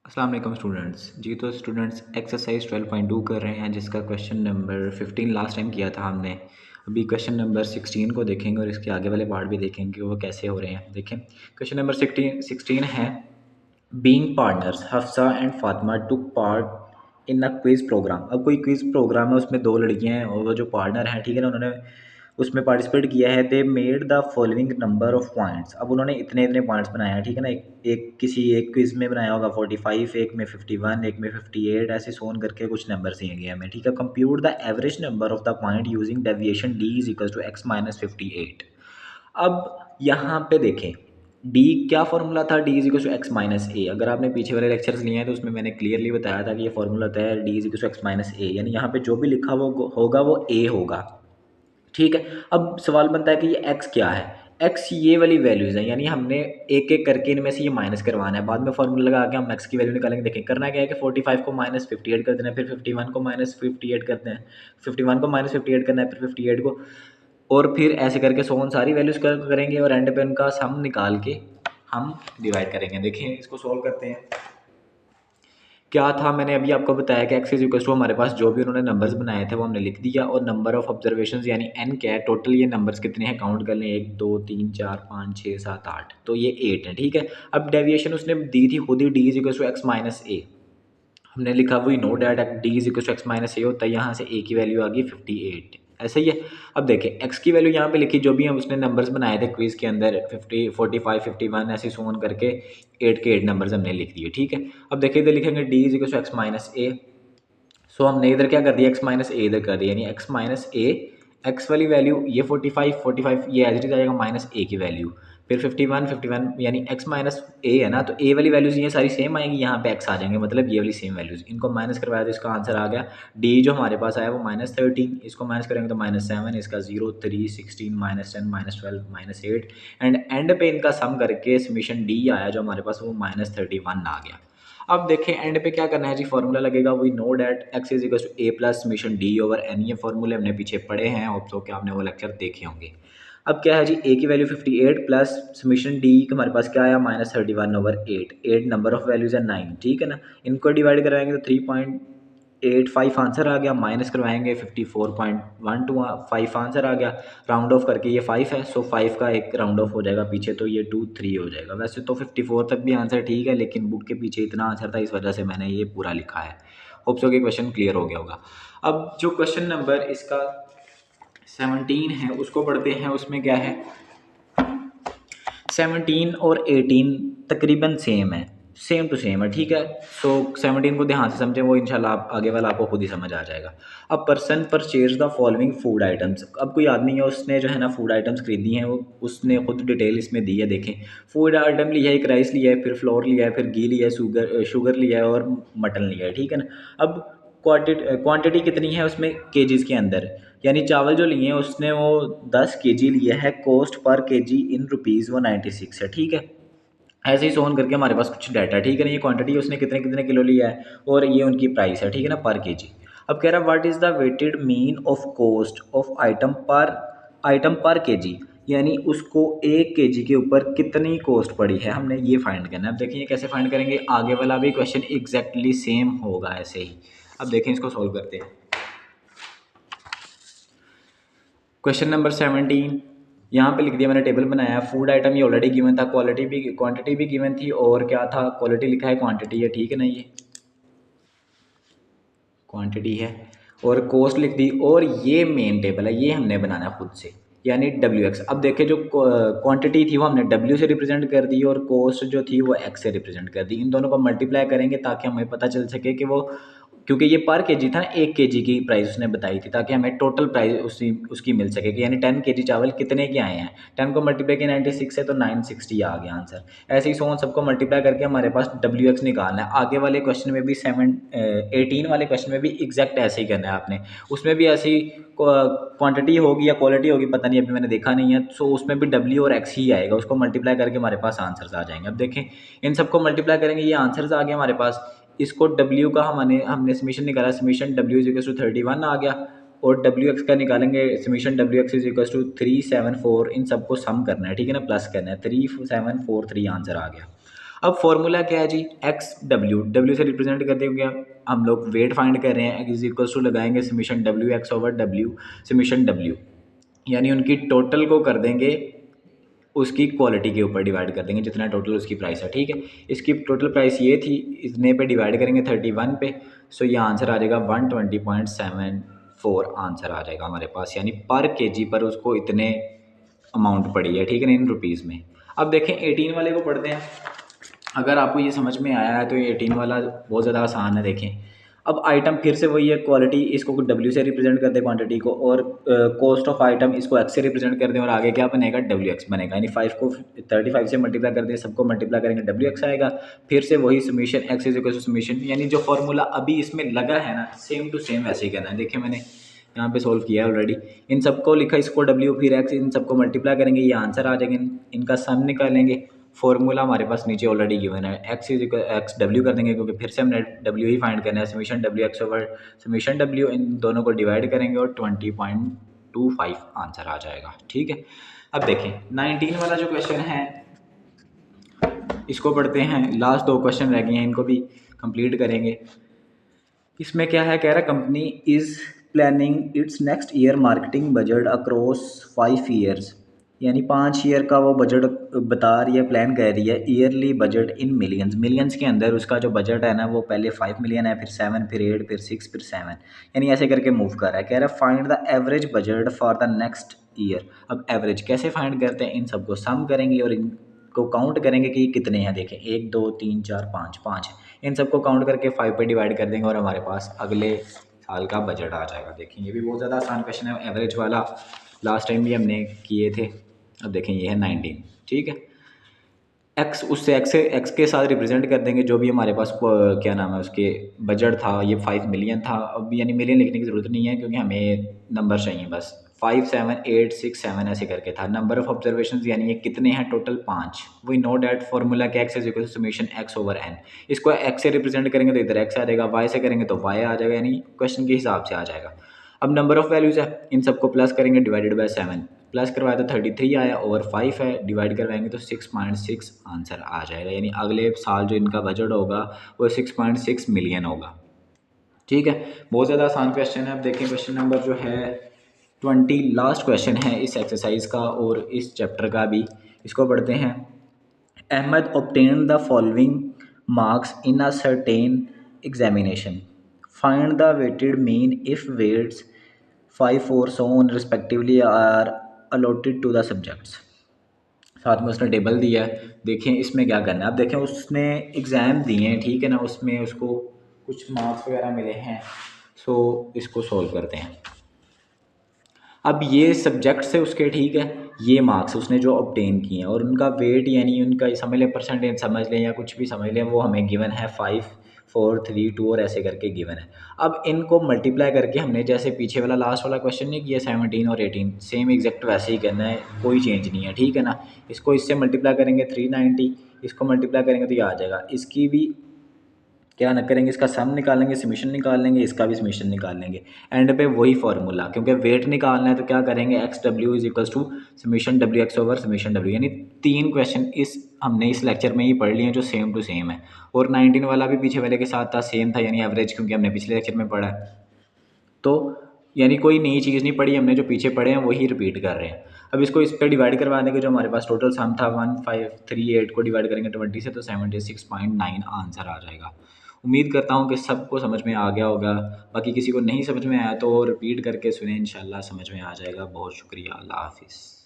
अस्सलाम वालेकुम स्टूडेंट्स जी। तो स्टूडेंट्स एक्सरसाइज 12.2 कर रहे हैं, जिसका क्वेश्चन नंबर 15 लास्ट टाइम किया था हमने। अभी क्वेश्चन नंबर 16 को देखेंगे और इसके आगे वाले पार्ट भी देखेंगे कि वो कैसे हो रहे हैं। देखें, क्वेश्चन नंबर 16 है, being partners Hafsa and Fatima took part in a quiz programme. अब कोई क्विज प्रोग्राम है, उसमें दो लड़कियां हैं और वो जो पार्टनर हैं, ठीक है ना, उन्होंने उसमें पार्टिसिपेट किया है। They made the following number of points. अब उन्होंने इतने इतने पॉइंट्स बनाए हैं, ठीक है ना। एक किसी एक क्विज में बनाया होगा 45, एक में 51, एक में 58, ऐसे सोन करके कुछ नंबर दिए गए हमें, ठीक है। Compute the average number of the point using deviation D is equal to X minus 58। अब यहाँ पे देखें, डी क्या फॉर्मूला था, D is equal to X minus A. अगर आपने पीछे वाले लेक्चर्स लिए हैं तो उसमें मैंने क्लियरली बताया था कि ये फॉर्मूला होता है D is equal to X minus A, यानी यहाँ पे जो भी लिखा वो होगा वो ए होगा, ठीक है। अब सवाल बनता है कि ये x क्या है। x ये वाली वैल्यूज़ हैं, यानी हमने एक एक करके इनमें से ये माइनस करवाना है। बाद में फॉर्मूला लगा के हम x की वैल्यू निकालेंगे। देखें, करना क्या है कि 45 को माइनस 58 कर देना है, फिर 51 को माइनस 58 करते हैं, 51 को माइनस 58 करना है, फिर 58 को, और फिर ऐसे करके सोन सारी वैल्यूज़ करेंगे और एंड पे उनका सम निकाल के हम डिवाइड करेंगे। देखिए, इसको सॉल्व करते हैं। क्या था, मैंने अभी आपको बताया कि एक्स इज इक्वल टू हमारे पास जो भी उन्होंने नंबर्स बनाए थे वो हमने लिख दिया, और नंबर ऑफ ऑब्जर्वेशन यानी एन क्या है, टोटल ये नंबर्स कितने हैं काउंट कर लें, 1 2 3 4 5 6 7 8, तो ये 8 है, ठीक है। अब डेविएशन उसने दी थी खुद ही, D is equal to X minus A. हमने लिखा वही know that D is equal to X minus A होता है, यहाँ से ए की वैल्यू आ गई 58, ऐसा ही है। अब देखें, एक्स की वैल्यू यहाँ पे लिखी, जो भी हम उसने नंबर्स बनाए थे क्विज के अंदर 50 45 51 ऐसे सोन करके 8 के 8 नंबर्स हमने लिख दिए, ठीक है। अब देखिए, इधर लिखेंगे D is equal to X minus A. So हमने इधर क्या कर दिया, एक्स माइनस ए इधर कर दिया, यानी एक्स माइनस ए, एक्स वाली वैल्यू ये 45 ये एज इट इज आ जाएगा माइनस ए की वैल्यू, फिर 51 यानी एक्स माइनस ए है ना, तो ए वाली वैल्यूज़ ये सारी सेम आएंगी, यहाँ पे एक्स आ जाएंगे, मतलब ये वाली सेम वैल्यूज़, इनको माइनस करवाया तो इसका आंसर आ गया डी जो हमारे पास आया वो -13, इसको माइनस करेंगे तो -7, इसका 0 3 16 -10 -12 -8, एंड पे इनका सम करके समीशन डी आया जो हमारे पास वो -31 आ गया। अब देखें, एंड पे क्या करना है जी, फॉर्मूला लगेगा वही know that x is equal to A plus summation D over N. ये फॉर्मूले हमने पीछे पढ़े हैं, होप सो कि आपने वो लेक्चर देखे होंगे। अब क्या है जी, ए की वैल्यू 58 प्लस समीशन डी हमारे पास क्या आया -31 ओवर 8 नंबर ऑफ वैल्यूज है 9, ठीक है ना। इनको डिवाइड कराएंगे तो 3.85 आंसर आ गया, माइनस करवाएंगे 54.125 आंसर आ गया, राउंड ऑफ करके ये 5 है, सो 5 का एक राउंड ऑफ हो जाएगा पीछे, तो ये 2 3 हो जाएगा। वैसे तो 54 तक भी आंसर ठीक है, लेकिन बुक के पीछे इतना आंसर था, इस वजह से मैंने ये पूरा लिखा है। होप सो कि क्वेश्चन क्लियर हो गया होगा। अब जो क्वेश्चन नंबर इसका 17 है उसको पढ़ते हैं। उसमें क्या है, 17 और 18 तकरीबन सेम है, सेम टू सेम है, ठीक है। सो 17 को ध्यान से समझें, वो इंशाल्लाह आप आगे वाला आपको खुद ही समझ आ जाएगा। अब person purchase the following food items. अब कोई आदमी है, उसने जो है ना फूड आइटम्स खरीदी हैं, वो उसने खुद डिटेल इसमें दी है। देखें, फूड आइटम लिया है, एक राइस लिया है, फिर फ्लोर लिया है, फिर घी लिया है, शुगर लिया है और मटन लिया है, ठीक है ना। अब क्वांटिटी कितनी है उसमें केजीज़ के अंदर, यानी चावल जो लिए हैं उसने वो 10 केजी लिया है, cost per KG in rupees 196 है, ठीक है। ऐसे ही सोन करके हमारे पास कुछ डाटा है, ठीक है ना। ये क्वांटिटी उसने कितने कितने किलो लिया है और ये उनकी प्राइस है, ठीक है ना, पर केजी। अब कह रहा है what is the weighted mean of cost of item per KG, यानी उसको 1 केजी के ऊपर कितनी कॉस्ट पड़ी है, हमने ये फाइंड करना है। अब देखिए कैसे फाइंड करेंगे, आगे वाला भी क्वेश्चन एग्जैक्टली सेम होगा ऐसे ही। अब देखें, इसको सॉल्व करते हैं। क्वेश्चन नंबर 17 यहाँ पे लिख दिया मैंने, टेबल बनाया। फूड आइटम ये ऑलरेडी गिवन था, क्वांटिटी भी गिवन थी, और क्या था, क्वालिटी लिखा है, क्वांटिटी है, ठीक है ना, ये क्वांटिटी है, और कॉस्ट लिख दी, और ये मेन टेबल है, ये हमने बनाना खुद से, यानी WX। अब देखें, जो क्वांटिटी थी वो हमने W से रिप्रेजेंट कर दी, और कॉस्ट जो थी वो X से रिप्रेजेंट कर दी। इन दोनों को मल्टीप्लाई करेंगे ताकि हमें पता चल सके कि वो, क्योंकि ये पर केजी था, 1 केजी की प्राइस उसने बताई थी, ताकि हमें टोटल प्राइस उसकी मिल सके कि यानी 10 केजी चावल कितने के आए हैं। 10 को मल्टीप्लाई किया 96 है तो 960 आ गया आंसर। ऐसे ही सोन सबको मल्टीप्लाई करके हमारे पास WX निकालना है। आगे वाले क्वेश्चन में भी 18 वाले क्वेश्चन में भी एग्जैक्ट ऐसे ही करना है आपने। उसमें भी ऐसी क्वांटिटी होगी या क्वालिटी होगी, पता नहीं, अभी मैंने देखा नहीं है, सो उसमें भी W और X ही आएगा, उसको मल्टीप्लाई करके हमारे पास आंसर्स आ जाएंगे। अब देखें, इन सबको मल्टीप्लाई करेंगे, ये आंसर्स आ गए हमारे पास। इसको W का हमने समीशन निकाला, summation W is equal to 31 आ गया, और WX का निकालेंगे, summation WX is equal to 374। इन सबको सम करना है, ठीक है ना, प्लस करना है, 3743 आंसर आ गया। अब फॉर्मूला क्या है जी, एक्स डब्ल्यू से रिप्रेजेंट कर देंगे हम लोग, वेट फाइंड कर रहे हैं, एक्स इज इक्वल टू लगाएंगे summation W x over W summation W, यानी उनकी टोटल को कर देंगे उसकी क्वालिटी के ऊपर डिवाइड कर देंगे जितना टोटल उसकी प्राइस है, ठीक है। इसकी टोटल प्राइस ये थी, इतने पे डिवाइड करेंगे 31 पे, सो ये आंसर आ जाएगा 120.74 आंसर आ जाएगा हमारे पास, यानी पर केजी पर उसको इतने अमाउंट पड़ी है, ठीक है ना, इन रुपीज़ में। अब देखें 18 वाले को पढ़ते हैं। अगर आपको ये समझ में आया है तो ये 18 वाला बहुत ज़्यादा आसान है। देखें अब आइटम फिर से वही है, क्वालिटी इसको डब्ल्यू से रिप्रेजेंट कर दें क्वांटिटी को, और कॉस्ट ऑफ आइटम इसको एक्स से रिप्रेजेंट कर दें, और आगे क्या बनेगा डब्ल्यू एक्स बनेगा, यानी 5 को 35 से मल्टीप्लाई कर दें, सबको मल्टीप्लाई करेंगे डब्ल्यू एक्स आएगा। फिर से वही summation x is equal to summation, यानी जो फॉर्मूला अभी इसमें लगा है ना सेम टू सेम वैसे ही करना है। देखिए मैंने यहाँ पे सोल्व किया है ऑलरेडी, इन सबको लिखा, इसको डब्ल्यू फिर एक्स, इन सबको मल्टीप्लाई करेंगे, ये आंसर आ जाएंगे, इनका सम निकालेंगे। फॉर्मूला हमारे पास नीचे ऑलरेडी गिवन है, x is equal x W कर देंगे क्योंकि फिर से हमने डब्ल्यू ही फाइंड करना है, summation W x over summation W, इन दोनों को डिवाइड करेंगे और 20.25 आंसर आ जाएगा, ठीक है। अब देखें 19 वाला जो क्वेश्चन है इसको पढ़ते हैं, लास्ट 2 क्वेश्चन रह गए हैं, इनको भी कंप्लीट करेंगे। इसमें क्या है, कह रहा है company is planning it's next year marketing budget across 5 years, यानी 5 ईयर का वो बजट बता रही है, प्लान कर रही है। Yearly budget in millions, millions के अंदर उसका जो बजट है ना वो पहले 5 मिलियन है, फिर 7, फिर 8, फिर 6, फिर 7, यानी ऐसे करके मूव कर रहा है। कह रहा है find the average budget for the next year. अब एवरेज कैसे फाइंड करते हैं, इन सबको सम करेंगे और इनको काउंट करेंगे कि कितने हैं। देखें 1 2 3 4 5 5, इन सबको काउंट करके 5 पे डिवाइड कर देंगे और हमारे पास अगले साल का बजट आ जाएगा। देखें ये भी बहुत ज़्यादा आसान क्वेश्चन है, एवरेज वाला लास्ट टाइम भी हमने किए थे। अब देखें ये है 19, ठीक है। एक्स, उससे एक्स के साथ रिप्रेजेंट कर देंगे जो भी हमारे पास क्या नाम है उसके बजट था, ये 5 मिलियन था। अब यानी मिलियन लिखने की ज़रूरत नहीं है क्योंकि हमें नंबर चाहिए बस, 5 7 8 6 7 ऐसे करके था। नंबर ऑफ ऑब्जर्वेशन यानी ये कितने हैं total 5। We know that formula के X is equal to summation X over N, इसको एक्स से रिप्रेजेंट करेंगे तो इधर एक्स आ जाएगा, वाई से करेंगे तो वाई आ जाएगा, यानी क्वेश्चन के हिसाब से आ जाएगा। अब नंबर ऑफ़ वैल्यूज़ है, इन सबको प्लस करेंगे डिवाइडेड बाय 7, प्लस करवाया तो 33 आया, ओवर 5 है, डिवाइड करवाएंगे तो 6.6 आंसर आ जाएगा, यानी अगले साल जो इनका बजट होगा वो 6.6 मिलियन होगा, ठीक है। बहुत ज़्यादा आसान क्वेश्चन है। अब देखें क्वेश्चन नंबर जो है 20 लास्ट क्वेश्चन है इस एक्सरसाइज का और इस चैप्टर का भी, इसको पढ़ते हैं। Ahmad obtained the following marks in a certain examination. Find the weighted mean if weights 5, 4, so on respectively are allotted to the subjects. साथ में उसने टेबल दिया है, देखें इसमें क्या करना है। अब देखें उसने एग्ज़ाम दिए हैं, ठीक है ना, उसमें उसको कुछ मार्क्स वगैरह मिले हैं, सो इसको सॉल्व करते हैं। अब ये सब्जेक्ट से उसके, ठीक है, ये मार्क्स उसने जो ऑब्टेन किए हैं और उनका वेट यानी उनका समझ लें, परसेंटेज समझ लें या कुछ भी समझ लें, वो हमें गिवन है 5 4 3 2 और ऐसे करके गिवन है। अब इनको मल्टीप्लाई करके हमने जैसे पीछे वाला लास्ट वाला क्वेश्चन नहीं किया 17 और 18, सेम एग्जैक्ट वैसे ही करना है, कोई चेंज नहीं है, ठीक है ना। इसको इससे मल्टीप्लाई करेंगे 390, इसको मल्टीप्लाई करेंगे तो ये आ जाएगा, इसकी भी क्या न करेंगे, इसका सम निकालेंगे, समीशन निकाल लेंगे, इसका भी समीशन निकाल लेंगे, एंड पे वही फार्मूला, क्योंकि वेट निकालना है तो क्या करेंगे, x W is equals to summation W x over summation W, यानी 3 क्वेश्चन हमने इस लेक्चर में ही पढ़ लिए हैं जो सेम टू सेम है। और 19 वाला भी पीछे वाले के साथ था, सेम था, यानी एवरेज, क्योंकि हमने पिछले लेक्चर में पढ़ा है, तो यानी कोई नई चीज़ नहीं पढ़ी हमने, जो पीछे पढ़े हैं वही रिपीट कर रहे हैं। अब इसको इस पर डिवाइड करवा देंगे, जो हमारे पास टोटल सम था 1538 को डिवाइड करेंगे 20 से तो 76.9 आंसर आ जाएगा। उम्मीद करता हूँ कि सबको समझ में आ गया होगा, बाकी किसी को नहीं समझ में आया तो रिपीट करके सुने, इंशाल्लाह समझ में आ जाएगा। बहुत शुक्रिया, अल्लाह हाफिज़।